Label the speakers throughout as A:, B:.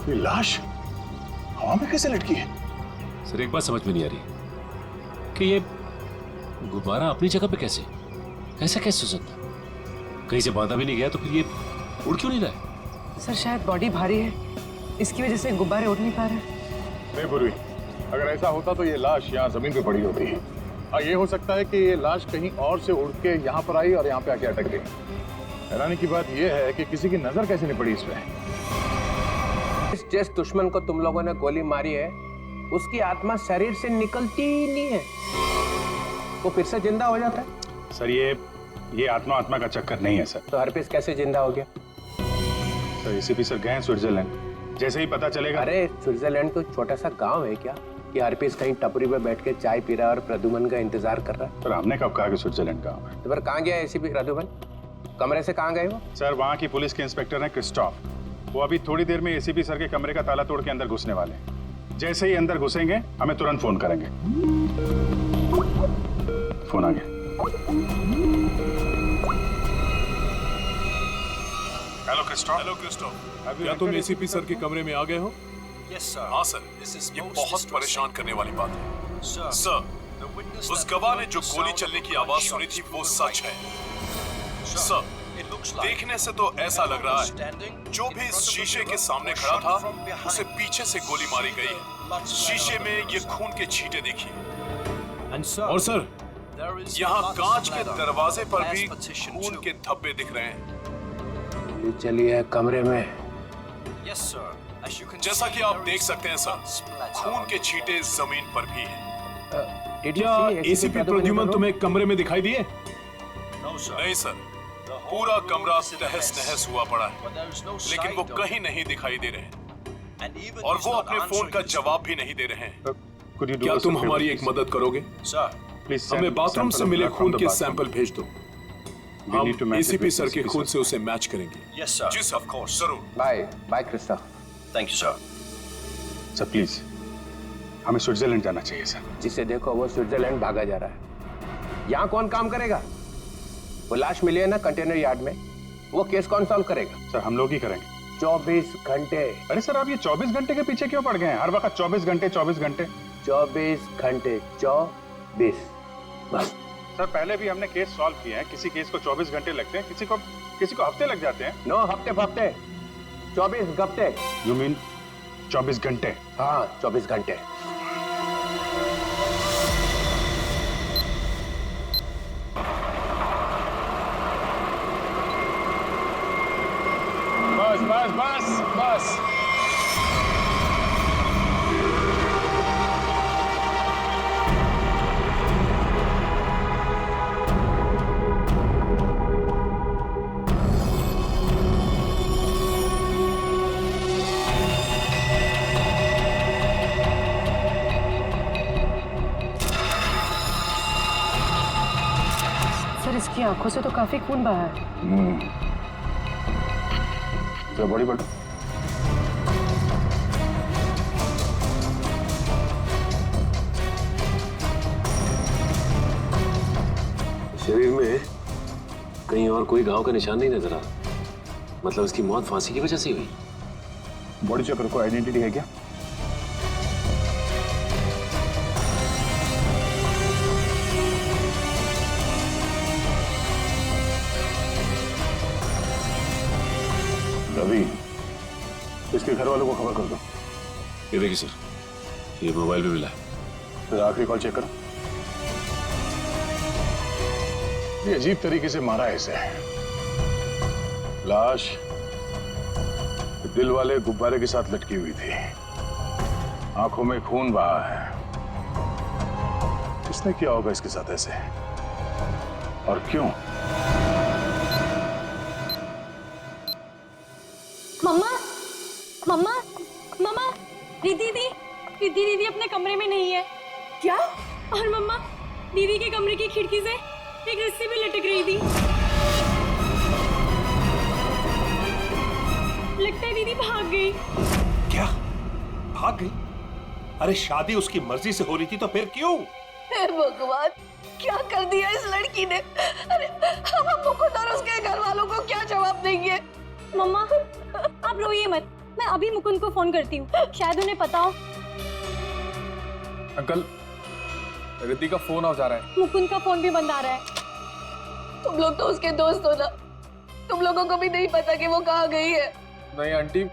A: ये लाश हवा में कैसे लटकी है?
B: सर एक बात समझ में नहीं आ रही कि ये गुब्बारा अपनी जगह पे कैसे, ऐसा कैसे हो सकता? कहीं से बांधा भी नहीं गया तो फिर ये उड़ क्यों नहीं रहा है?
C: सर शायद बॉडी भारी है, इसकी वजह से गुब्बारे उड़ नहीं पा रहे।
A: नहीं पूर्वी, अगर ऐसा होता तो ये लाश यहाँ जमीन पे पड़ी होती है। और ये हो सकता है कि ये लाश कहीं और से उड़ के यहाँ पर आई और यहाँ पे आके अटक गई। हैरानी की बात ये है कि किसी की नजर कैसे नहीं पड़ी इस पे।
D: जिस दुश्मन को तुम लोगों ने गोली मारी है उसकी आत्मा शरीर से निकलती ही नहीं है, वो फिर से जिंदा हो जाता है।
A: सर ये आत्मा का चक्कर नहीं है सर।
D: तो हरपिस कैसे जिंदा हो गया?
A: सर एसीपी सर गए हैं स्विट्जरलैंड, जैसे ही पता चलेगा।
D: अरे स्विट्जरलैंड कोई छोटा सा गांव है क्या कि हरपिस कहीं टपरी पे बैठ के चाय पी रहा है और प्रद्युमन का इंतजार कर रहा है?
A: सर हमने कब कहा कि स्विट्जरलैंड गाँव है?
D: तो फिर कहाँ गया एसीपी प्रद्युमन? कमरे से कहाँ गए वो?
A: सर वहाँ की पुलिस के इंस्पेक्टर हैं क्रिस्टोफ, वो अभी थोड़ी देर में एसीपी सर के कमरे का ताला तोड़ के अंदर घुसने वाले हैं। जैसे ही अंदर घुसेंगे हमें तुरंत फोन करेंगे। फोन आ गया। Hello Christophe.
E: क्या तुम एसीपी सर के कमरे में आ गए हो?
F: हाँ सर, ये बहुत परेशान करने वाली बात है। सर, उस गवाह ने जो गोली चलने की आवाज सुनी थी वो सच है। सर, देखने से तो ऐसा लग रहा है जो भी इस शीशे के सामने खड़ा था उसे पीछे से गोली मारी गई है। शीशे में ये खून के छींटे देखिए।
E: और सर,
F: यहाँ कांच के दरवाजे पर भी खून के धब्बे दिख रहे हैं।
D: चलिए कमरे में।
F: जैसा कि आप देख सकते हैं सर, खून के छींटे जमीन पर भी हैं।
E: क्या एसीपी प्रद्युमन तुम्हें कमरे में दिखाई दिए?
F: नहीं सर, पूरा कमरा तहस नहस हुआ पड़ा है, लेकिन वो कहीं नहीं दिखाई दे रहे हैं और वो अपने फोन का जवाब भी नहीं दे रहे हैं।
E: क्या तुम हमारी एक मदद करोगे?
A: प्लीज
E: हमें बाथरूम से मिले खून के सैंपल भेज दो। हम एसीपी सर के खून से उसे मैच करेंगे।
F: जी सर, जरूर।
D: Bye bye Christoph.
F: Thank you sir.
A: Sir please, हमें स्विट्जरलैंड जाना चाहिए सर।
D: जिसे देखो वो स्विट्जरलैंड भागा जा रहा है। यहाँ कौन काम करेगा? वो लाश मिली है ना कंटेनर यार्ड में, वो केस कौन सॉल्व करेगा?
A: सर हम लोग ही करेंगे।
D: 24 घंटे।
A: अरे सर आप ये 24 घंटे के पीछे क्यों पड़ गए हैं? हर वक्त 24 घंटे 24 घंटे
D: 24 घंटे 24 बस।
A: सर पहले भी हमने केस सॉल्व किए हैं। किसी केस को 24 घंटे लगते हैं, किसी को हफ्ते लग जाते हैं।
D: 9 हफ्ते फफ्ते, 24 घंटे।
A: यू मीन 24 घंटे?
D: हाँ 24 घंटे।
A: बस बस बस बस।
C: सर इसकी आंखों से तो काफी खून बहा है।
A: तो बड़ी बड़ी
B: शरीर में कहीं और कोई घाव का निशान नहीं नजर आ रहा। मतलब इसकी मौत फांसी की वजह से हुई?
A: बॉडी चेकर को आइडेंटिटी है क्या? रवि, इसके घर वालों को खबर कर दो।
B: ये देखिए सर, ये मोबाइल भी मिला है।
A: फिर आखिरी कॉल चेक करो। ये अजीब तरीके से मारा है इसे। लाश दिल वाले गुब्बारे के साथ लटकी हुई थी, आंखों में खून बहा है। किसने किया होगा इसके साथ ऐसे, और क्यों?
G: मम्मा, मम्मा, मम्मा, दीदी अपने कमरे में नहीं है।
C: क्या?
G: और मम्मा, दीदी के कमरे की खिड़की से एक रस्सी भी लटक रही थी। लगता है दीदी भाग गई।
H: क्या? भाग गई? अरे शादी उसकी मर्जी से हो रही थी तो फिर क्यों?
C: हे भगवान, क्या कर दिया इस लड़की ने? अरे हम अम्मू को और उसके घर वालों को क्या जवाब देंगे?
G: मम्मा, आप रोइए मत, मैं अभी मुकुंद को फोन करती हूँ, शायद उन्हें पता हो।
I: अंकल, रिद्धि का फोन ऑफ जा रहा है।
G: मुकुंद का फोन भी बंद आ रहा है।
J: तुम लोग तो उसके दोस्त हो ना, तुम लोगों को भी नहीं पता कि वो कहाँ गई है।
I: नहीं आंटी,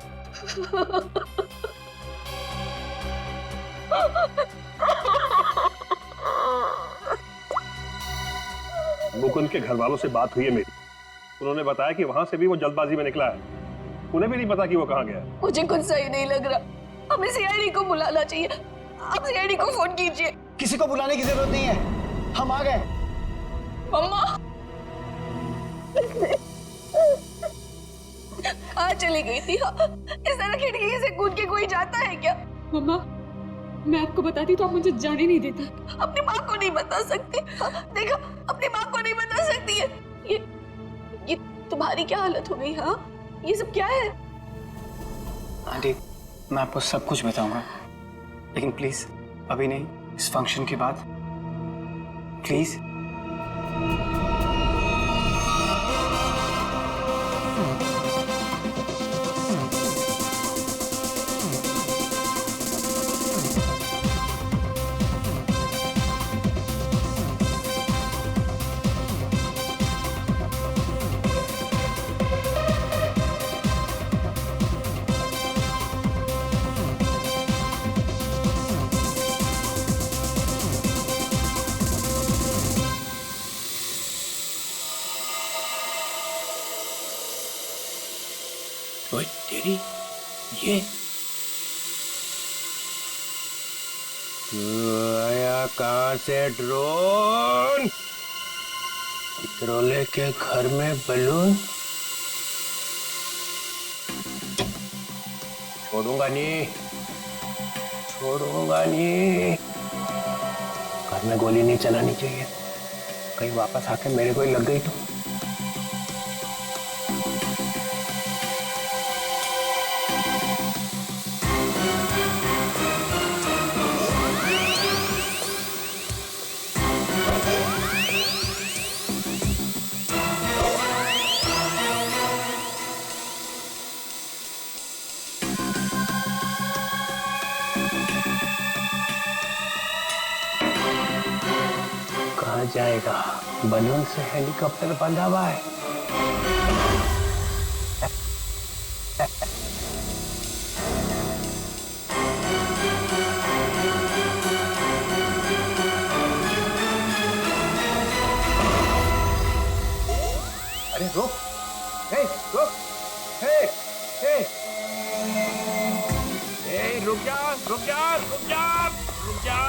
K: मुकुंद के घर वालों से बात हुई है मेरी। उन्होंने बताया कि वहां से भी वो जल्दबाजी में निकला है। उन्हें भी नहीं पता कि वो कहाँ गया।
J: मुझे कुछ सही नहीं लग रहा। हमें सीआईडी को बुलाना चाहिए। आप सीआईडी को फोन कीजिए।
L: किसी को बुलाने की जरूरत नहीं है, हम आ गए।
J: मम्मा आज चली गई थी। हाँ, इस तरह खिड़की से कूद के कोई जाता है क्या?
C: मम्मा, मैं आपको बताती तो आप मुझे जाने नहीं देती।
J: अपनी माँ को नहीं बता सकती। हाँ, देखा, अपनी माँ को नहीं बता सकती है। ये तुम्हारी क्या हालत हो गई? हाँ, ये सब क्या है?
L: आंटी, मैं आपको सब कुछ बताऊंगा, लेकिन प्लीज अभी नहीं, इस फंक्शन के बाद प्लीज।
D: ओए तेरी ये आया कहाँ से ड्रोन? इतरोले के घर में बलून? छोड़ूंगा नहीं, छोड़ूंगा नहीं। घर में गोली नहीं चलानी चाहिए, कहीं वापस आके मेरे को ही लग गई तो। कहाँ जाएगा? बलून से हेलीकॉप्टर बंधा हुआ है। अरे रुक, हे रुक, हे हे हे रुक जा, रुक जा, रुक जा, रुक जा।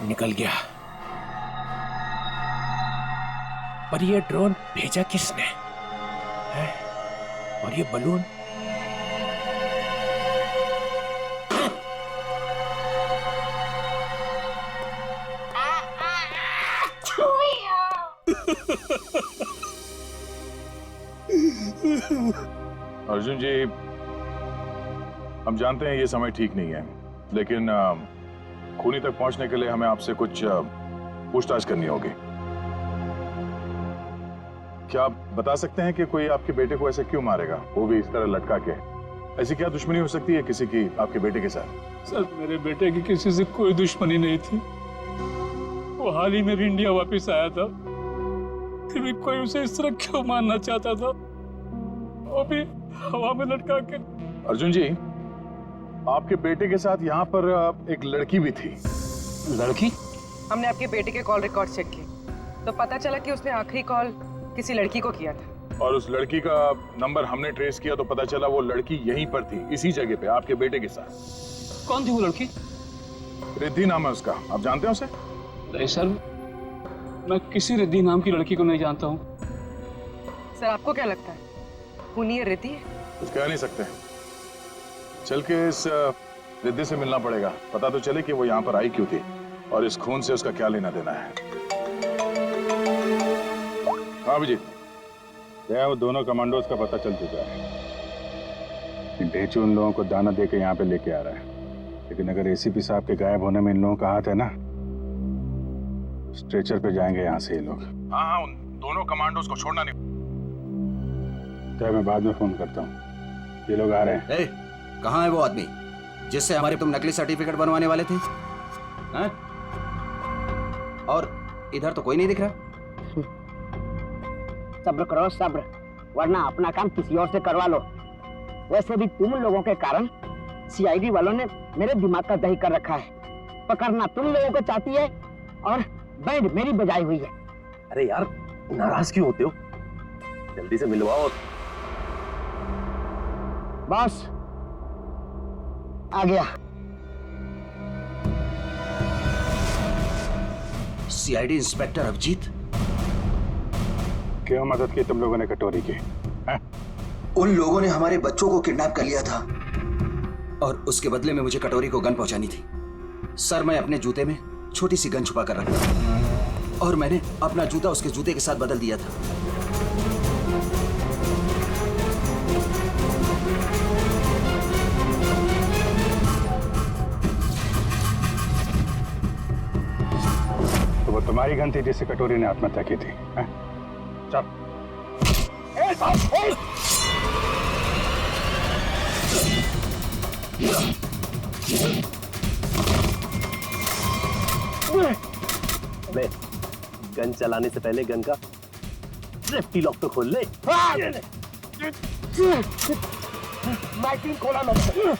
D: निकल गया। पर ये ड्रोन भेजा किसने है? और ये बलून?
A: अर्जुन जी, हम जानते हैं ये समय ठीक नहीं है, लेकिन खूनी तक पहुंचने के लिए हमें आपसे कुछ पूछताछ करनी होगी। क्या आप बता सकते हैं कि कोई आपके बेटे को ऐसे क्यों मारेगा, वो भी इस तरह लटका के? ऐसी क्या दुश्मनी हो सकती है किसी की आपके बेटे के साथ?
M: सर, मेरे बेटे की किसी से कोई दुश्मनी नहीं थी। वो हाल ही में भी इंडिया वापस आया था, फिर भी कोई उसे इस तरह क्यों मारना चाहता था, वो भी हवा में लटका के?
A: अर्जुन जी, आपके बेटे के साथ यहाँ पर एक लड़की भी थी।
C: लड़की? हमने आपके बेटे के कॉल रिकॉर्ड चेक किए तो पता चला कि उसने आखिरी कॉल किसी लड़की को किया था।
A: और उस लड़की का नंबर हमने ट्रेस किया तो पता चला वो लड़की यहीं पर थी, इसी जगह पे, आपके बेटे के साथ।
M: कौन थी वो लड़की?
A: रिद्धि नाम है उसका, आप जानते हैं उसे?
M: नहीं सर, मैं किसी रिद्धि नाम की लड़की को नहीं जानता हूँ।
C: सर, आपको क्या लगता है खूनी रिद्धि है?
A: कुछ कह नहीं सकते, चल के इस रिद्धि से मिलना पड़ेगा, पता तो चले कि वो यहाँ पर आई क्यों थी और इस खून से उसका क्या लेना देना है। हाँ अभिजीत,
N: वो दोनों कमांडोज का पता चल चुका है। ढेचू उन लोगों को दाना दे के यहाँ पे लेके आ रहा है, लेकिन अगर एसीपी साहब के गायब होने में इन लोगों का हाथ है ना, स्ट्रेचर पे जाएंगे यहाँ से ये लोग।
A: हाँ हाँ, उन दोनों कमांडोज को छोड़ना नहीं।
N: लगता है मैं बाद में फोन करता हूँ, ये लोग आ रहे हैं।
O: कहाँ है वो आदमी जिससे हमारे तुम नकली सर्टिफिकेट बनवाने वाले थे? हैं? और इधर तो कोई नहीं दिख रहा।
P: सब्र करो सब्र, वरना अपना काम किसी और से करवा लो। वैसे भी तुम लोगों के कारण सीआईडी वालों ने मेरे दिमाग का दही कर रखा है। पकड़ना तुम लोगों को चाहती है और बैंड मेरी बजाई हुई है।
Q: अरे यार नाराज क्यों होते हो? जल्दी से मिलवाओ।
P: बॉस आ गया।
O: सीआईडी इंस्पेक्टर अभिजीत,
N: क्यों मदद की तुम लोगों ने कटोरी की?
O: उन लोगों ने हमारे बच्चों को किडनैप कर लिया था और उसके बदले में मुझे कटोरी को गन पहुंचानी थी। सर, मैं अपने जूते में छोटी सी गन छुपा कर रखा था और मैंने अपना जूता उसके जूते के साथ बदल दिया था।
N: तो वो तुम्हारी गन थी जिससे कटोरी ने आत्महत्या की थी? चल।
Q: अबे, गन चलाने से पहले गन का सेफ्टी लॉक तो खोल ले।
P: माइकिंग खोला मैंने।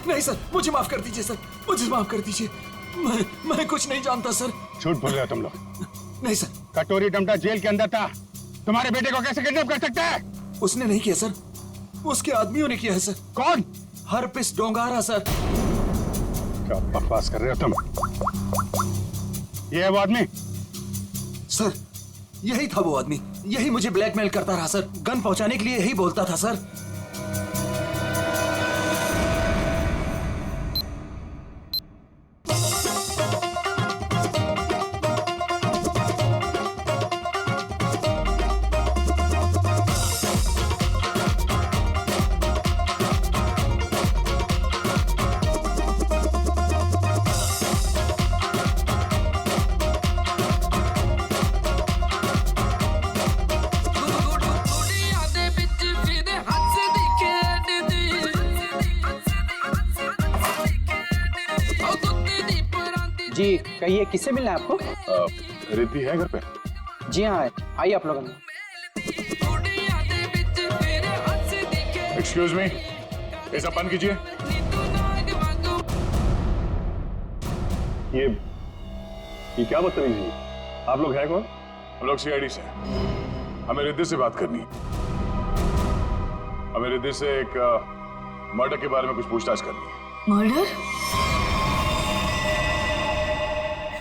O: नहीं सर, मुझे माफ कर दीजिए सर, मुझे माफ कर दीजिए। मैं कुछ नहीं जानता सर।
N: झूठ बोल रहे हो तुम लोग।
O: नहीं सर।
N: कटोरी डमटा जेल के अंदर था, तुम्हारे बेटे को कैसे किडनैप कर सकता है?
O: उसने नहीं किया सर, उसके आदमियों ने किया है सर।
N: कौन?
O: Herpes डोंगारा sir.
N: क्या बकवास कर रहे हो तुम? ये है वो आदमी?
O: सर, यही था वो आदमी, यही मुझे ब्लैकमेल करता रहा सर। गन पहुंचाने के लिए यही बोलता था सर।
L: जी कहिए, किससे मिलना है आपको?
A: रिद्धि है घर पे?
L: जी हाँ है, आइए आप लोग।
A: एक्सक्यूज मी, ये सब बंद कीजिए।
K: ये क्या बदतमीजी है? आप लोग हैं कौन?
A: हम लोग सीआईडी से। हमें रिद्धि से बात करनी है। हमें रिद्धि से एक मर्डर के बारे में कुछ पूछताछ करनी है।
J: मर्डर?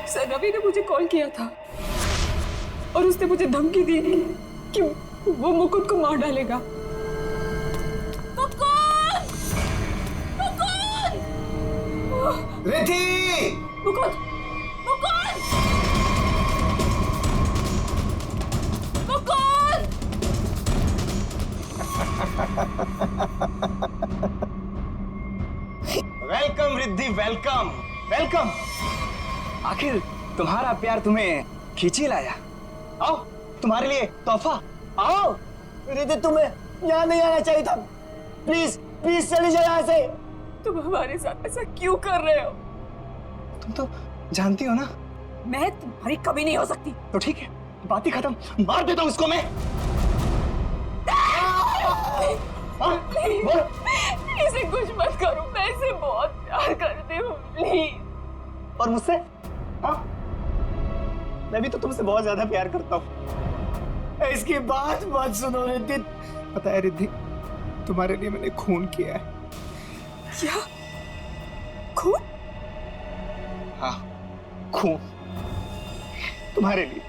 R: सर, रवि ने मुझे कॉल किया था और उसने मुझे धमकी दी कि वो मुकुंद को मार डालेगा।
O: Riddhi!
R: Mukund! Mukund! Mukund!
L: Welcome Riddhi, welcome welcome. आखिर तुम्हारा प्यार तुम्हें खींच ही लाया। आओ, तुम्हारे लिए तोहफा। आओ। रिद्धि, तुम्हें यहाँ नहीं आना चाहिए था। प्लीज प्लीज चली जाओ यहाँ से।
R: तुम हमारे साथ ऐसा क्यों कर रहे हो?
L: तुम तो जानती हो ना
R: मैं तुम्हारी कभी नहीं हो सकती।
L: तो ठीक है, बात ही खत्म। मार देता हूँ इसको मैं।
R: इसे कुछ मत करो, मैं इसे बहुत प्यार करती हूँ, प्लीज।
L: और मुझसे? हाँ, मैं भी तो तुमसे बहुत ज्यादा प्यार करता हूँ। इसकी बात मत सुनो रिद्धि। पता है रिद्धि, तुम्हारे लिए मैंने खून किया है।
R: क्या? खून?
L: हाँ, खून। तुम्हारे लिए।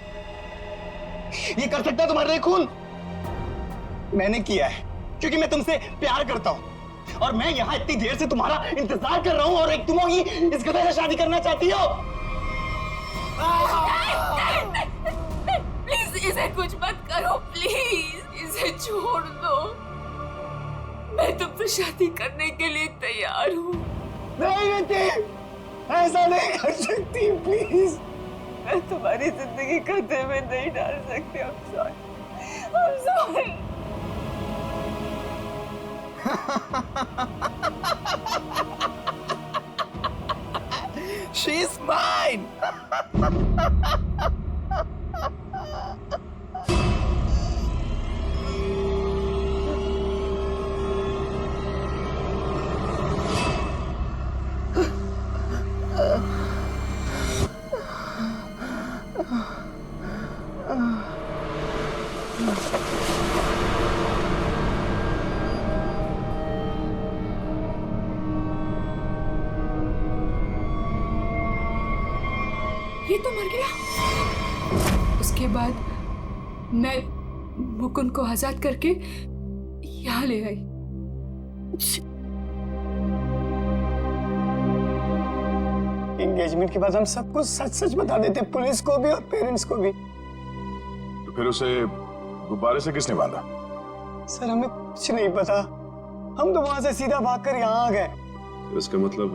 L: ये कर सकता है तुम्हारे लिए खून? मैंने किया है क्योंकि मैं तुमसे प्यार करता हूँ और मैं यहाँ इतनी देर से तुम्हारा इंतजार कर रहा हूँ और एक तुम ही इस गधे से शादी करना चाहती हो।
J: प्लीज इसे कुछ मत करो, प्लीज इसे छोड़ दो। मैं तुमसे शादी करने के लिए तैयार हूँ।
L: नहीं बेटी, ऐसा नहीं कर सकती, प्लीज।
C: मैं तुम्हारी जिंदगी खतरे में नहीं डाल सकती। I'm sorry।
L: She's mine।
R: ये तो मर गया। उसके बाद मैं मुकुंद को आजाद करके यहाँ ले आई।
L: एंगेजमेंट के बाद हम सब कुछ सच सच बता देते, पुलिस को भी और पेरेंट्स को भी।
A: तो फिर उसे गुब्बारे से किसने बांधा?
L: सर हमें कुछ नहीं पता, हम तो वहां से सीधा भागकर यहाँ आ गए।
F: इसका मतलब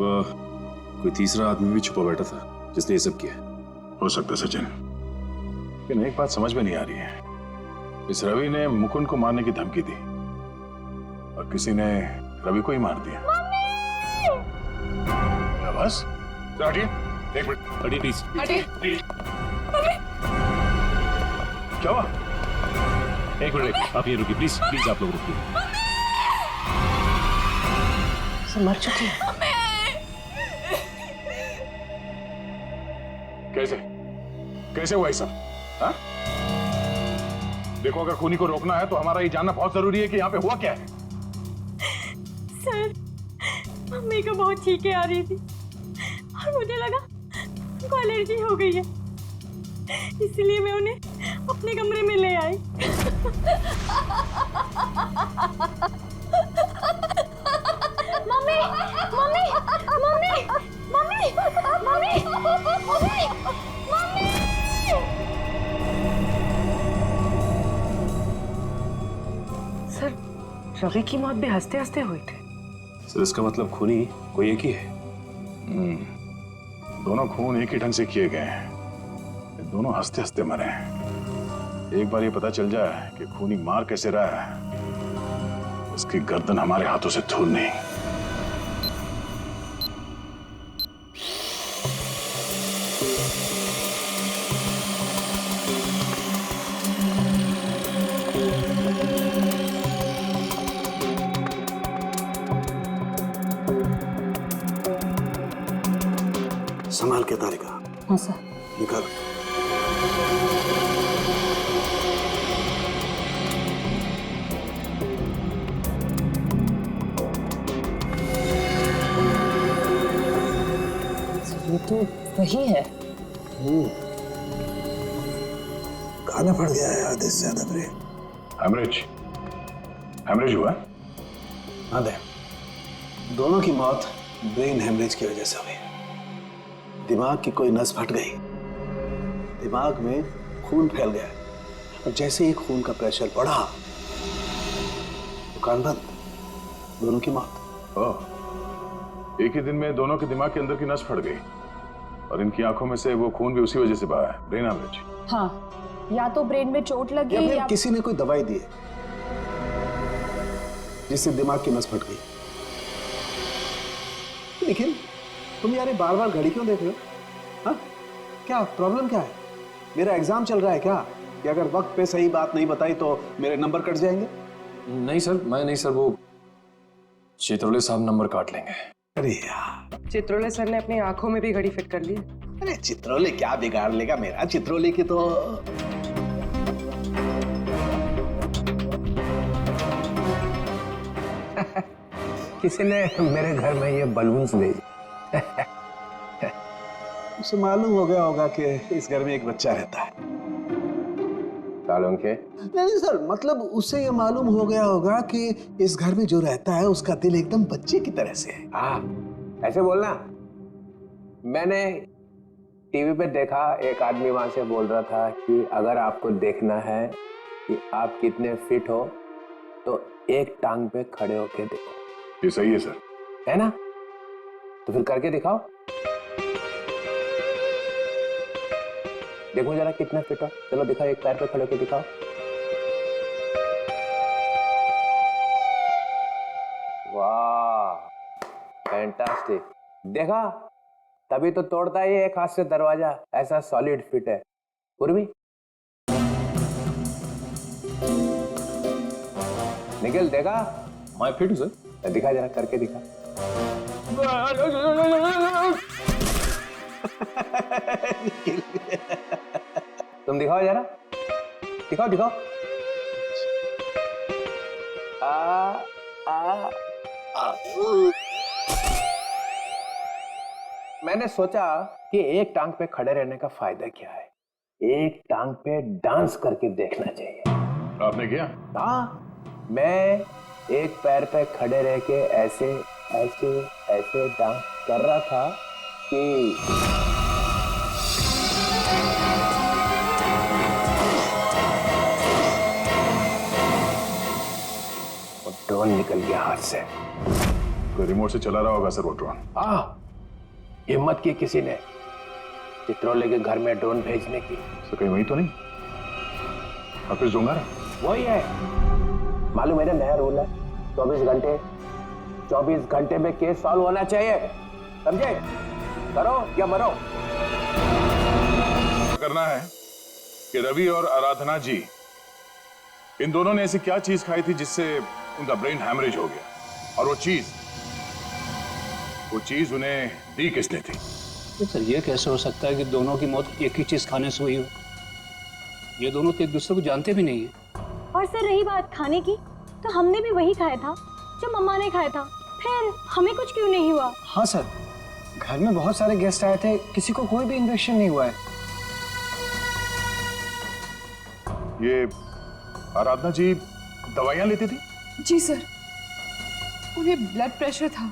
F: कोई तीसरा आदमी भी छुपा बैठा था जिसने ये सब किया।
A: हो सकता है सचिन, लेकिन एक बात समझ में नहीं आ रही है। इस रवि ने मुकुंद को मारने की धमकी दी और किसी ने रवि को ही मार दिया। बस हटिए, एक मिनट
B: हटिए प्लीज।
R: हटिए।
A: क्या हुआ?
B: एक मिनट, आप ये रुकिए प्लीज, प्लीज आप लोग रुकिए।
C: मर चुकी है।
A: कैसे कैसे हुआ सब? हाँ? देखो, अगर खूनी को रोकना है तो हमारा ये जानना बहुत जरूरी है कि यहाँ पे हुआ क्या है।
G: सर, मम्मी को बहुत छींकें आ रही थी और मुझे लगा उनको एलर्जी हो गई है, इसलिए मैं उन्हें अपने कमरे में ले आई। Mummy, mummy, mummy, mummy, mummy, mummy, mummy.
C: Sir, Ravi की मौत भी हंसते हंसते हुई थी।
F: सर इसका मतलब खूनी कोई एक ही है।
A: दोनों खून एक ही ढंग से किए गए हैं, दोनों हंसते हंसते मरे हैं। एक बार ये पता चल जाए कि खूनी मार कैसे रहा है, उसकी गर्दन हमारे हाथों से धूल नहीं।
K: संभाल के तारिका।
G: हाँ सर।
K: निकाल।
J: ये तो वही है।
K: खाना पड़ गया है आधे से ज्यादा ब्रेन।
A: हेमरेज हुआ?
K: हाँ दे, दोनों की मौत ब्रेन हेमरेज की वजह से हुई। दिमाग की कोई नस फट गई, दिमाग में खून फैल गया और जैसे ही खून का प्रेशर बढ़ा, दुकान बंद, दोनों की मौत।
A: ओह, एक ही दिन में दोनों के दिमाग के अंदर की नस फट गई और इनकी आंखों में से वो खून भी उसी वजह से बहा है। Brain haemorrhage.
G: हाँ, या तो ब्रेन में चोट लगी
K: या फिर किसी ने कोई दवाई दी है जिससे दिमाग की नस फट गई। लेकिन तुम यार बार बार घड़ी क्यों देख रहे हो? हाँ, क्या प्रॉब्लम क्या है? मेरा एग्जाम चल रहा है क्या? कि अगर वक्त पे सही बात नहीं बताई तो मेरे नंबर कट जाएंगे?
I: नहीं सर, मैं नहीं सर, वो चित्रोले साहब नंबर काट लेंगे।
K: अरे यार,
C: चित्रोले सर ने अपनी आंखों में भी घड़ी फिट कर ली।
K: अरे चित्रोले क्या बिगाड़ लेगा मेरा? चित्रोले की तो
D: किसी ने मेरे घर में ये बलून्स भेजे।
K: उसे मालूम हो गया होगा कि इस घर में एक बच्चा रहता है।
D: सालों के।
K: नहीं सर, मतलब उससे ये मालूम हो गया होगा कि इस घर में जो रहता है उसका दिल एकदम बच्चे की तरह से है।
D: हाँ, ऐसे बोलना। मैंने टीवी पे देखा, एक आदमी वहां से बोल रहा था कि अगर आपको देखना है कि आप कितने फिट हो तो एक टांग पे खड़े होके देखो।
A: ये सही है सर।
D: है ना? तो फिर करके दिखाओ, देखो जरा कितना फिट हो। चलो दिखाओ, एक पैर पे खड़े होके दिखाओ। वाह, फैंटास्टिक। देखा, तभी तो तोड़ता है एक हाथ से दरवाजा, ऐसा सॉलिड फिट है। पूर्वी, निखिल देखा?
I: मैं फिट हूं सर।
D: दिखा जरा, करके दिखा। तुम दिखाओ जरा, दिखाओ दिखाओ। मैंने सोचा कि एक टांग पे खड़े रहने का फायदा क्या है, एक टांग पे डांस करके देखना चाहिए।
A: आपने किया?
D: हाँ, मैं एक पैर पे खड़े रह के ऐसे ऐसे ऐसे डांस कर रहा था कि वो ड्रोन निकल गया हाथ से।
A: कोई रिमोट से चला रहा होगा सर वो ड्रोन।
D: हाँ, हिम्मत की किसी ने चित्रोले के घर में ड्रोन भेजने की।
A: तो कहीं वही तो नहीं? ऑफिस दूंगा ना?
D: वही है। मालूम मेरा नया रूल है, 24 घंटे में केस सॉल्व होना चाहिए, समझे? करो या मरो।
A: करना है कि रवि और आराधना जी, इन दोनों ने ऐसी क्या चीज खाई थी जिससे उनका ब्रेन हैमरेज हो गया, और वो चीज उन्हें दी किसने थी?
M: तो सर ये कैसे हो सकता है कि दोनों की मौत एक ही चीज खाने से हुई हो? ये दोनों तो एक दूसरे को जानते भी नहीं है।
G: और सर रही बात खाने की, तो हमने भी वही खाया था जो मम्मा ने खाया था, फिर हमें कुछ क्यों नहीं हुआ?
L: हाँ सर, घर में बहुत सारे गेस्ट आए थे, किसी को कोई भी इन्फेक्शन नहीं हुआ है।
A: ये आराधना जी दवाइयां लेती थी?
R: जी सर, उन्हें ब्लड प्रेशर था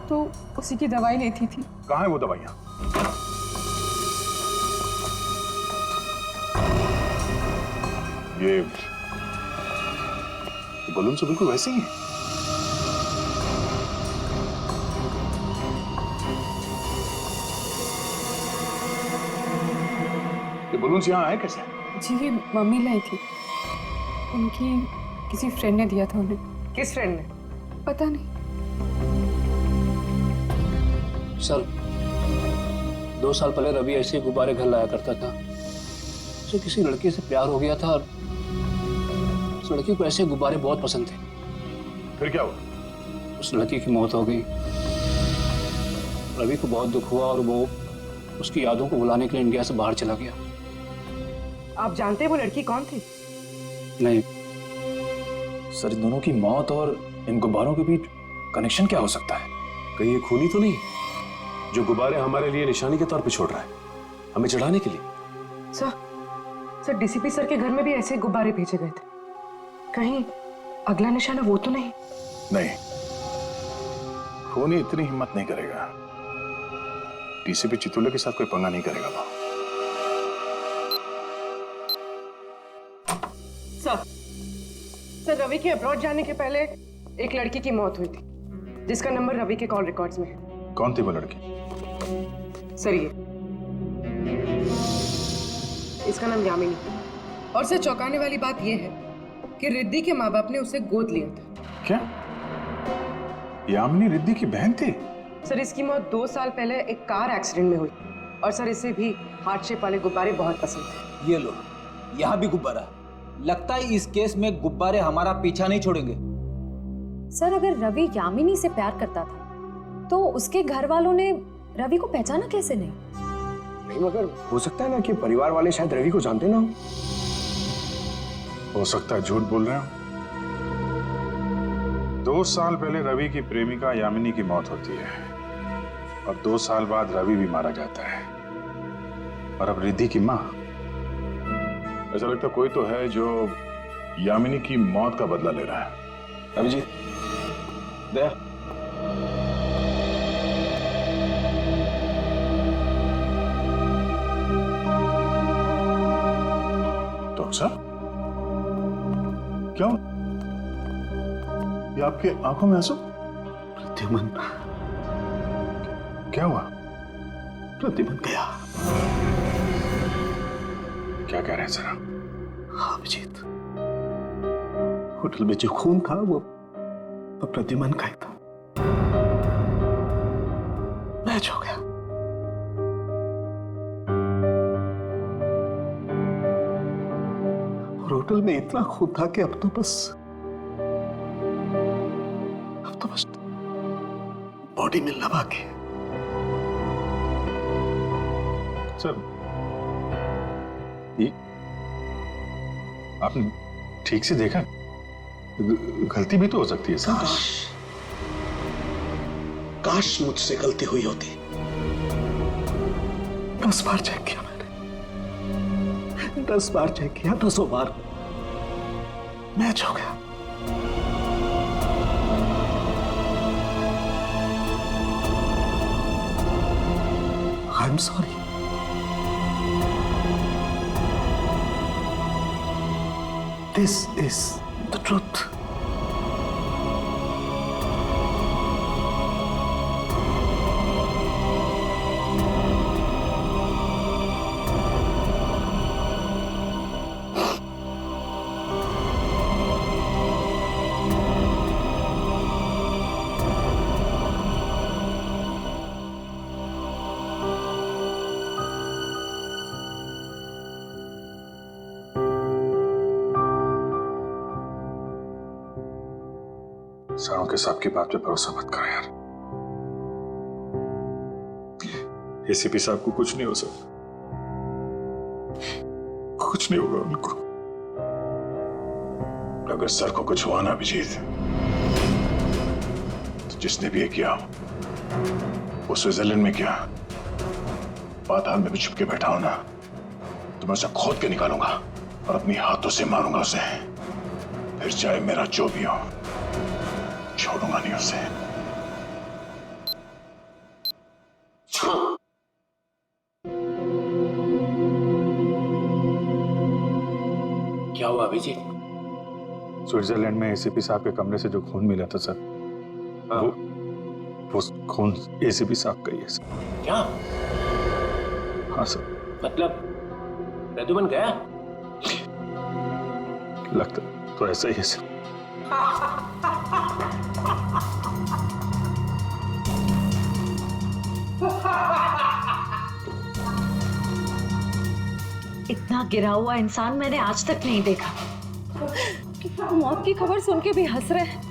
R: तो उसी की दवाई लेती थी।
A: कहाँ है वो दवाइयां? ये बलून से बिल्कुल वैसे ही है। ये बलून यहाँ आए कैसे?
R: जी ये मम्मी लाई थी, उनकी किसी फ्रेंड ने दिया था उन्हें।
C: किस फ्रेंड ने?
R: पता नहीं
M: सर। 2 साल पहले रवि ऐसे गुब्बारे घर लाया करता था। उसे किसी लड़की से प्यार हो गया था और उस लड़की को ऐसे गुब्बारे बहुत पसंद थे।
A: फिर क्या हुआ?
M: उस लड़की की मौत हो गई। रवि को बहुत दुख हुआ और वो उसकी यादों को भुलाने के लिए इंडिया से बाहर चला गया।
C: आप जानते हैं वो लड़की कौन थी?
M: नहीं
I: सर, इन दोनों की मौत और इन गुब्बारों के बीच कनेक्शन क्या हो सकता है?
B: कहीं ये खूनी तो नहीं जो गुब्बारे हमारे लिए निशानी के तौर पे छोड़ रहा है, हमें चढ़ाने के लिए?
C: सर डीसीपी सर के घर में भी ऐसे गुब्बारे भेजे गए थे, कहीं अगला निशाना वो तो नहीं?
A: नहीं, खूनी इतनी हिम्मत नहीं करेगा। डीसीपी चितुले के साथ कोई पंगा नहीं करेगा वो।
C: सर रवि के अब्रॉड जाने के पहले एक लड़की की मौत हुई थी जिसका नंबर रवि के कॉल रिकॉर्ड्स में है।
A: कौन थी वो लड़की?
C: सर ये इसका नाम यामिनी। और सर चौंकाने वाली बात यह है कि रिद्धि के माँ बाप ने उसे गोद लिया था।
A: क्या यामिनी रिद्धि की बहन थी?
C: सर इसकी मौत 2 साल पहले एक कार एक्सीडेंट में हुई, और सर इसे भी हार्ट शेप वाले गुब्बारे बहुत पसंद थे।
L: ये लो, यहाँ भी गुब्बारा। लगता है इस केस में गुब्बारे हमारा पीछा नहीं छोड़ेंगे।
G: सर अगर रवि यामिनी से प्यार करता था तो उसके घर वालों ने रवि को पहचाना कैसे नहीं?
Q: नहीं, मगर हो सकता है ना कि परिवार वाले शायद रवि को जानते ना
A: हो सकता है झूठ बोल रहे हो। 2 साल पहले रवि की प्रेमिका यामिनी की मौत होती है और 2 साल बाद रवि भी मारा जाता है, और अब रिद्धि की माँ ऐसा लगता कोई तो है जो यामिनी की मौत का बदला ले रहा है।
K: अभिजीत, दया,
A: डॉक्टर साहब क्या ये आपके आंखों में आंसू?
K: प्रद्युमन,
A: क्या हुआ?
K: प्रद्युमन गया।
A: क्या कह रहे हैं जरा?
K: हाँ अभिजीत, होटल में जो खून था वो प्रद्युमन का ही था। मैच हो गया। और होटल में इतना खून था कि अब तो बस बॉडी मिलना बाकी है।
A: सर, ये आपने ठीक से देखा? गलती भी तो हो सकती है सर।
K: काश मुझसे गलती हुई होती। 10 बार चेक किया मैंने, 10 बार चेक किया, 10 बार मैच हो गया। I am sorry. This is the truth.
A: सरों के साहब की बात पे भरोसा मत करो यार। एसीपी साहब को कुछ नहीं हो सकता, कुछ नहीं होगा उनको। अगर सर को कुछ हुआ ना अभिजीत, तो जिसने भी ये किया वो स्विट्जरलैंड में किया, पाताल में भी छुप के बैठा हो ना, तो मैं उसे खोद के निकालूंगा और अपनी हाथों से मारूंगा उसे। फिर चाहे मेरा जो भी हो, छोड़ूंगा नहीं उसे।
B: क्या हुआ अभिजीत?
N: स्विट्जरलैंड में एसीपी साहब के कमरे से जो खून मिला था सर, वो खून एसीपी साहब का ही है सर।
B: क्या?
N: हाँ सर।
B: मतलब प्रद्युमन गया?
N: लगता तो ऐसा ही है सर।
J: इतना गिरा हुआ इंसान मैंने आज तक नहीं देखा।
G: मौत की खबर सुन के भी हंस रहे हैं।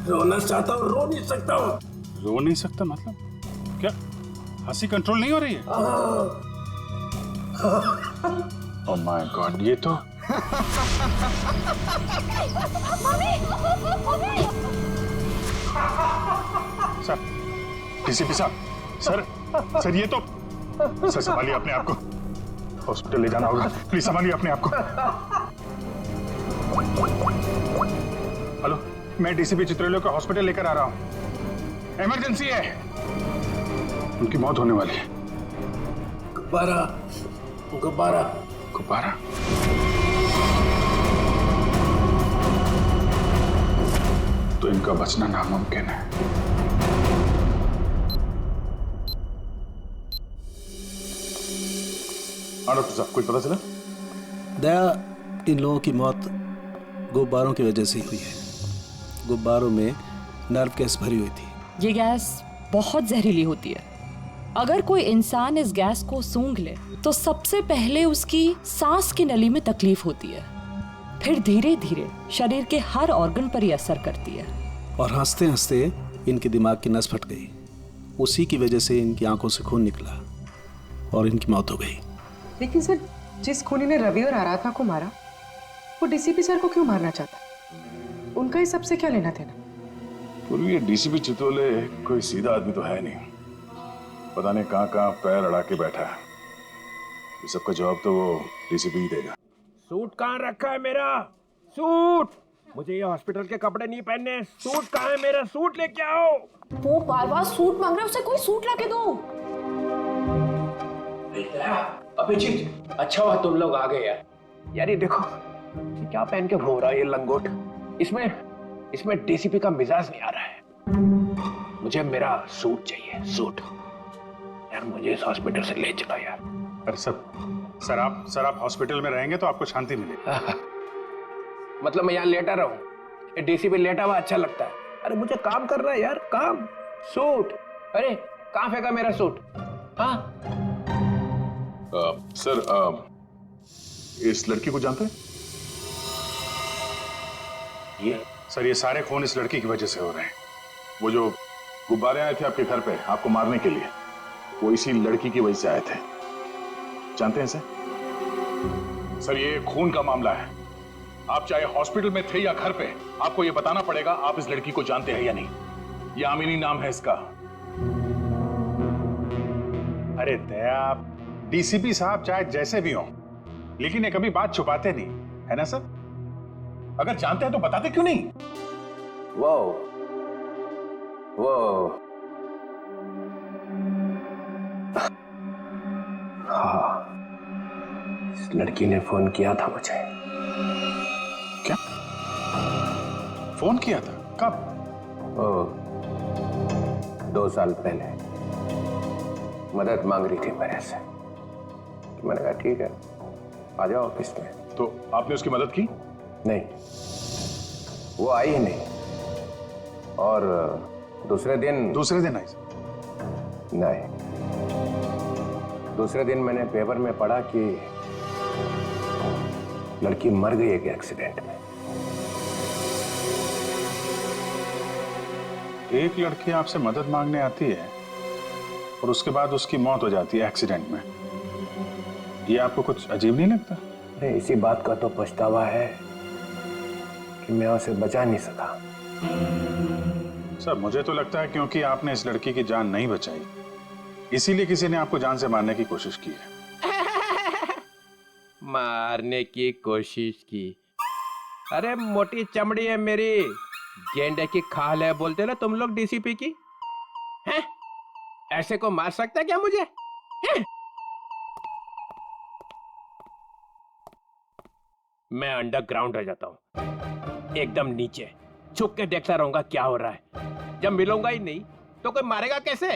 E: रोना चाहता हूँ, रो नहीं सकता हूँ।
N: रो नहीं सकता मतलब क्या? हंसी कंट्रोल नहीं हो रही है? ओह माय गॉड, ये तो सर, डीसीपी साहब, सर ये तो, सर संभालिए अपने आप को, हॉस्पिटल ले जाना होगा, प्लीज संभालिए अपने आप को। हेलो, मैं डीसीपी चित्रलोक को हॉस्पिटल लेकर आ रहा हूँ, इमरजेंसी है, उनकी मौत होने वाली है।
E: गुब्बारा, गुब्बारा,
N: गुब्बारा? तो इनका बचना नामुमकिन है।
A: हाँ डॉक्टर साहब, कुछ पता चला?
K: दया, इन लोगों की मौत गुब्बारों की वजह से ही हुई है। गुब्बारों में नर्व गैस भरी हुई थी।
S: ये गैस बहुत जहरीली होती है। अगर कोई इंसान इस गैस को सूंघ ले तो सबसे पहले उसकी सांस की नली में तकलीफ होती है, फिर धीरे धीरे शरीर के हर ऑर्गन पर ये असर करती है।
K: और हंसते हंसते इनके दिमाग की नस फट गई। उसी की वजह से इनकी आंखों से खून निकला और इनकी मौत हो गई।
C: लेकिन सर, जिस खूनी ने रवि और आराधना को मारा, वो डीसीपी सर को क्यों मारना चाहता? उनका इस सबसे क्या लेना देना?
A: पूर्वी डीसीपी चितोले कोई सीधा आदमी तो है नहीं।
N: पता नहीं कहाँ कहाँ पैर अड़ा के बैठा है। ये सबका जवाब तो वो डीसीपी ही देगा।
T: सूट कहाँ रखा है मेरा? सूट! मुझे ये हॉस्पिटल के कपड़े नहीं पहनने। सूट कहाँ है मेरा? सूट लेके आओ।
J: वो बार बार सूट मांग रहा है, उसे कोई सूट लाके दो।
D: अभिजीत, अच्छा हुआ तुम लोग आ गए यार। यार ये देखो, ये क्या पहन के घूम रहा है ये लंगोट। इसमें डीसीपी का मिजाज नहीं आ रहा है। मुझे मेरा सूट चाहिए, सूट। यार मुझे इस हॉस्पिटल से ले चलो यार।
N: अरे सर आप हॉस्पिटल में रहेंगे तो आपको शांति मिलेगी।
D: मतलब मैं यहाँ लेटा रहूं? डीसीपी लेटा हुआ अच्छा लगता है? अरे मुझे काम करना है यार, काम। सूट, अरे कहाँ फेंका मेरा सूट? हाँ
A: सर, इस लड़की को जानते हैं?
N: ये सारे खून इस लड़की की वजह से हो रहे हैं।
A: वो जो गुब्बारे आए थे आपके घर पे आपको मारने के लिए, वो इसी लड़की की वजह से आए थे। जानते हैं इसे? सर ये खून का मामला है। आप चाहे हॉस्पिटल में थे या घर पे, आपको ये बताना पड़ेगा आप इस लड़की को जानते हैं या नहीं। यामिनी नाम है इसका।
N: अरे दया, डीसीपी साहब चाहे जैसे भी हों, लेकिन ये कभी बात छुपाते नहीं, है ना सर?
A: अगर जानते हैं तो बताते क्यों नहीं?
D: वो हाँ, इस लड़की ने फोन किया था मुझे।
N: क्या फोन किया था? कब?
D: 2 साल पहले मदद मांग रही थी मेरे से। तो मैंने कहा ठीक है, आ जाओ ऑफिस में।
A: तो आपने उसकी मदद की?
D: नहीं, वो आई ही नहीं। और दूसरे दिन आई? नहीं, दूसरे दिन मैंने पेपर में पढ़ा कि लड़की मर गई एक एक्सीडेंट में।
N: एक लड़की आपसे मदद मांगने आती है और उसके बाद उसकी मौत हो जाती है एक्सीडेंट में। ये आपको कुछ अजीब नहीं लगता?
D: अरे इसी बात का तो पछतावा है कि मैं उसे बचा नहीं सका।
N: सर मुझे तो लगता है क्योंकि आपने इस लड़की की जान नहीं बचाई, इसीलिए किसी ने आपको जान से मारने की कोशिश की है।
T: मारने की कोशिश की? अरे मोटी चमड़ी है मेरी, गेंडे की खाल है बोलते ना तुम लोग डीसीपी की। हैं? ऐसे को मार सकता है क्या मुझे? हैं? मैं अंडरग्राउंड रह जाता हूँ, एकदम नीचे छुप के देखता रहूंगा क्या हो रहा है। जब मिलूंगा ही नहीं तो कोई मारेगा कैसे?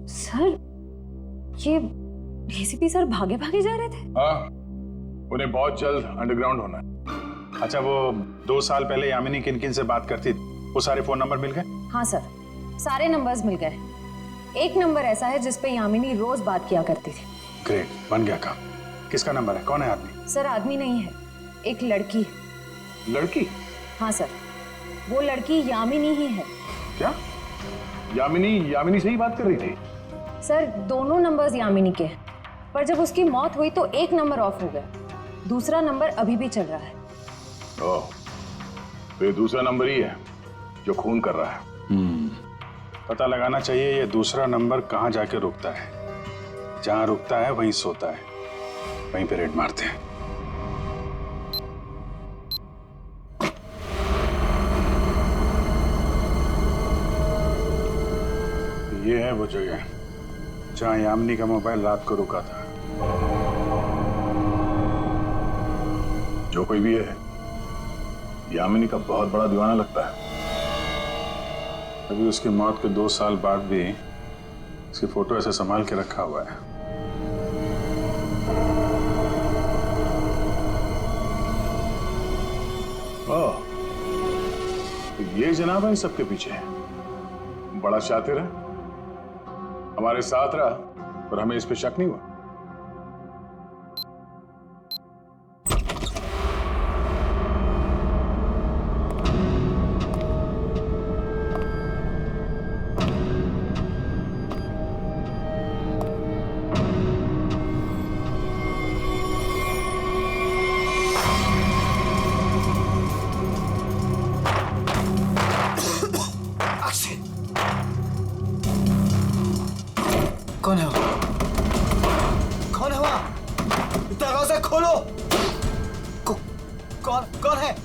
U: सर, ये डीसीपी सर भागे भागे जा रहे थे?
A: हाँ, उन्हें बहुत जल्द अंडरग्राउंड होना है।
N: अच्छा, वो 2 साल पहले यामिनी किन किन से बात करती थी, वो सारे फोन नंबर मिल गए?
U: हाँ सर, सारे नंबर्स मिल गए। एक नंबर ऐसा है जिस पे यामिनी रोज बात किया करती थी।
N: ग्रेट, बन गया काम। किसका नंबर है? कौन है आदमी?
U: सर आदमी नहीं है, एक लड़की।
A: लड़की?
U: हाँ सर, वो लड़की यामिनी ही है।
A: क्या? यामिनी से ही बात कर रही थी?
U: सर दोनों नंबर्स यामिनी के हैं, पर जब उसकी मौत हुई तो एक नंबर ऑफ हो गया, दूसरा नंबर अभी भी चल रहा है।
A: ओह, तो ये दूसरा नंबर ही है जो खून कर रहा है।
N: पता लगाना चाहिए ये दूसरा नंबर कहाँ जाके रुकता है। जहाँ रुकता है वहीं सोता है, वहीं पे रेड मारते हैं। ये है वो जगह जहाँ यामिनी का मोबाइल रात को रुका था।
A: जो कोई भी है, यामिनी का बहुत बड़ा दीवाना लगता है।
N: अभी उसकी मौत के 2 साल बाद भी उसकी फोटो ऐसे संभाल के रखा हुआ है।
A: ओह, तो ये जनाब है सबके पीछे। बड़ा शातिर है, हमारे साथ रहा और हमें इस पे शक नहीं हुआ।
L: कौन है?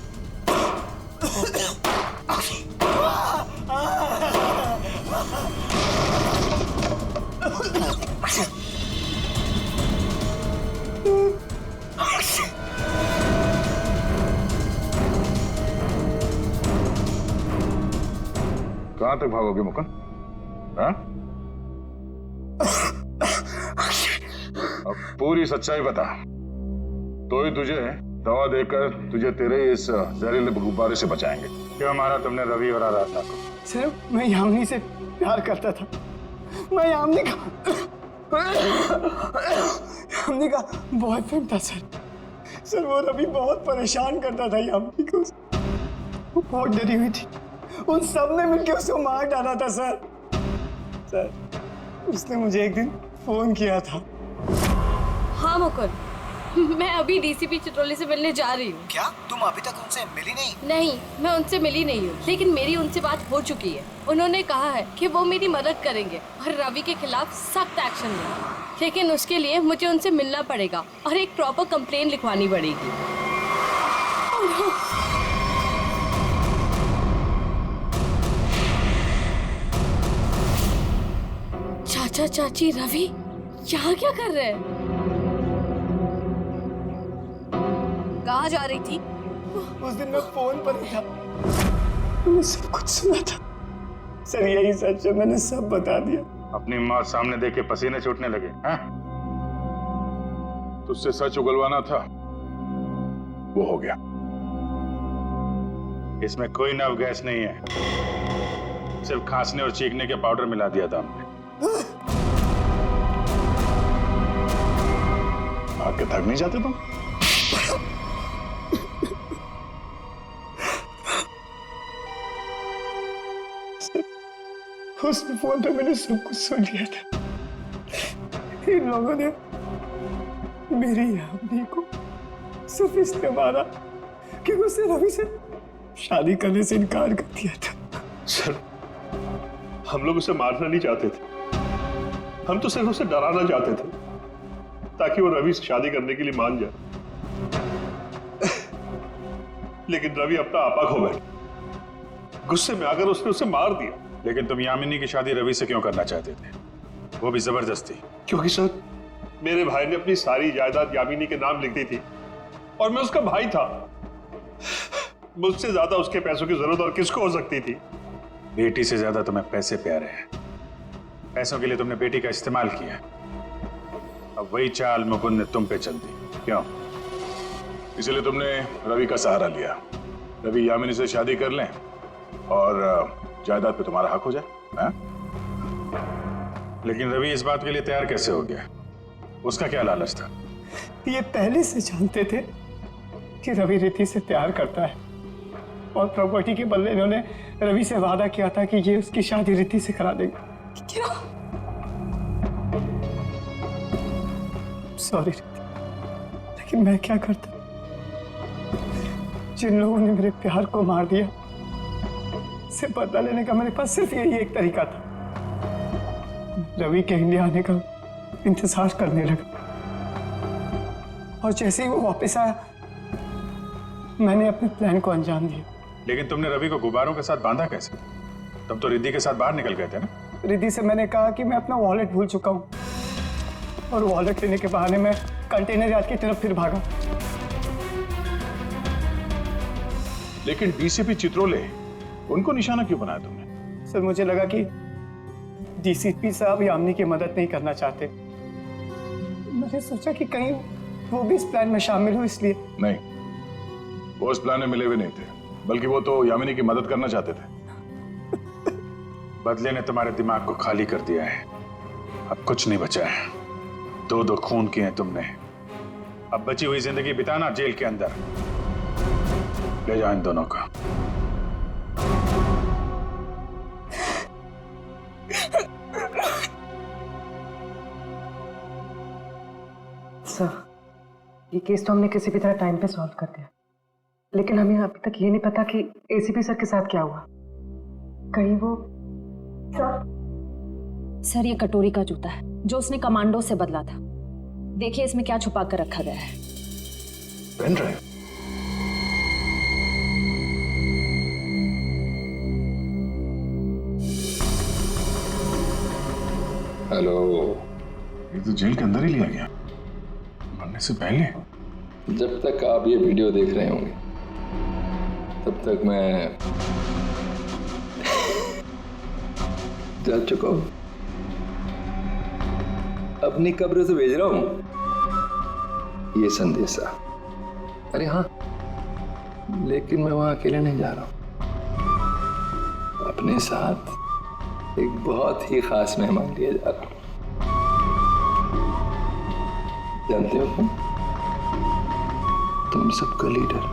A: कहां तक भागोगे मुकुंद? हाँ? अब पूरी सच्चाई बता, तो ही तुझे दवा देकर तुझे तेरे इस जहरीले गुब्बारे से बचाएंगे।
N: क्यों मारा तुमने रवि और आराधना को?
L: सर मैं यामिनी से प्यार करता था। मैं यामिनी का बॉयफ्रेंड था सर। वो रवि बहुत परेशान करता था यामिनी को। वो बहुत डरी हुई थी। उन सब ने मिलकर उसको मार डाला था सर। उसने मुझे एक दिन फोन किया था।
G: हाँ मुकुंद, मैं अभी डीसीपी चित्रोली से मिलने जा रही हूँ।
L: क्या तुम अभी तक उनसे मिली नहीं?
G: नहीं, मैं उनसे मिली नहीं हूँ, लेकिन मेरी उनसे बात हो चुकी है। उन्होंने कहा है कि वो मेरी मदद करेंगे और रवि के खिलाफ सख्त एक्शन लेंगे, लेकिन उसके लिए मुझे उनसे मिलना पड़ेगा और एक प्रॉपर कंप्लेन लिखवानी पड़ेगी। चाचा चाची रवि यहाँ क्या कर रहे हैं?
J: कहाँ जा रही थी?
L: उस दिन मैं फोन पर ही था, मैंने सब कुछ सुना था सर। यही सच है, मैंने सब बता दिया।
N: अपनी मौत सामने देख के पसीने छूटने लगे हैं?
A: तुझसे सच उगलवाना था, वो हो गया।
N: इसमें कोई नव गैस नहीं है, सिर्फ खांसने और चीखने के पाउडर मिला दिया था हमने।
A: आके थक नहीं जाते तुम?
L: उस फोन पे मैंने सब कुछ सुन लिया था। इन लोगों ने मेरी यामिनी को सिर्फ इसलिए मारा कि उसने रवि से शादी करने से इनकार कर दिया था।
F: सर, हम लोग उसे मारना नहीं चाहते थे, हम तो सिर्फ उसे डराना चाहते थे ताकि वो रवि से शादी करने के लिए मान जाए। लेकिन रवि अपना आपा खो बैठा। गुस्से में आकर उसने उसे मार दिया।
N: लेकिन तुम यामिनी की शादी रवि से क्यों करना चाहते थे, वो भी जबरदस्ती?
F: क्योंकि सर, मेरे भाई ने अपनी सारी जायदाद यामिनी के नाम लिख दी थी और मैं उसका भाई था। मुझसे ज्यादा उसके पैसों की जरूरत और किसको हो सकती थी?
N: बेटी से ज्यादा तुम्हें पैसे प्यारे हैं। पैसों के लिए तुमने बेटी का इस्तेमाल किया। अब वही चाल मुकुंद ने तुम पे चल दी। क्यों?
A: इसलिए तुमने रवि का सहारा लिया। रवि यामिनी से शादी कर लें और जायदाद पे तुम्हारा हक हो जाए। हाँ?
N: लेकिन रवि इस बात के लिए तैयार कैसे हो गया? उसका क्या लालच था?
L: ये पहले से जानते थे कि रवि रिद्धि से प्यार करता है और प्रॉपर्टी के बदले इन्होंने रवि से वादा किया था कि ये उसकी शादी रिद्धि से करा देंगे।
J: क्या?
L: सॉरी रिद्धि, लेकिन मैं क्या करता? जिन लोगों ने मेरे प्यार को मार दिया, से बदला लेने का मेरे पास सिर्फ यही एक तरीका था। रवि के इंडिया आने का इंतजार करने लगा और जैसे ही वो वापस आया, मैंने अपने प्लान को अंजाम दिया।
N: लेकिन तुमने रवि को गुब्बारों के साथ बांधा कैसे? तुम तो रिद्धि के साथ बाहर निकल गए थे ना?
L: रिद्धि से मैंने कहा कि मैं अपना वॉलेट भूल चुका हूँ और वॉलेट लेने के बहाने मैं कंटेनर यार्ड की तरफ फिर भागा।
A: लेकिन डीसीपी चित्रोले, उनको निशाना क्यों बनाया तुमने?
L: सर, मुझे लगा कि डीसीपी साहब यामिनी की मदद नहीं करना चाहते। मैंने सोचा कि कहीं वो भी इस प्लान में शामिल हो, इसलिए।
A: नहीं, वो इस प्लान में मिले हुए नहीं थे, बल्कि वो तो यामिनी की मदद करना चाहते थे।
N: बदले ने तुम्हारे दिमाग को खाली कर दिया है। अब कुछ नहीं बचा है। दो खून किए हैं तुमने। अब बची हुई जिंदगी बिताना जेल के अंदर। ले जाओ इन दोनों को।
C: सर, ये केस तो हमने किसी भी तरह टाइम पे सॉल्व कर दिया, लेकिन हमें अभी तक ये नहीं पता कि एसीपी सर के साथ क्या हुआ। कहीं वो
S: सर, ये कटोरी का जूता है जो उसने कमांडो से बदला था। देखिए इसमें क्या छुपा कर रखा गया है।
A: Pen drive.
N: हेलो, ये तो जेल के अंदर ही लिया गया मरने से पहले।
H: जब तक आप ये वीडियो देख रहे होंगे तब तक मैं जा चुका हूं। अपनी कब्र से भेज रहा हूं ये संदेशा। अरे हाँ, लेकिन मैं वहां अकेले नहीं जा रहा हूं, अपने साथ एक बहुत ही खास मेहमान लिए जा रहा हूं। जानते हो तुम सबका लीडर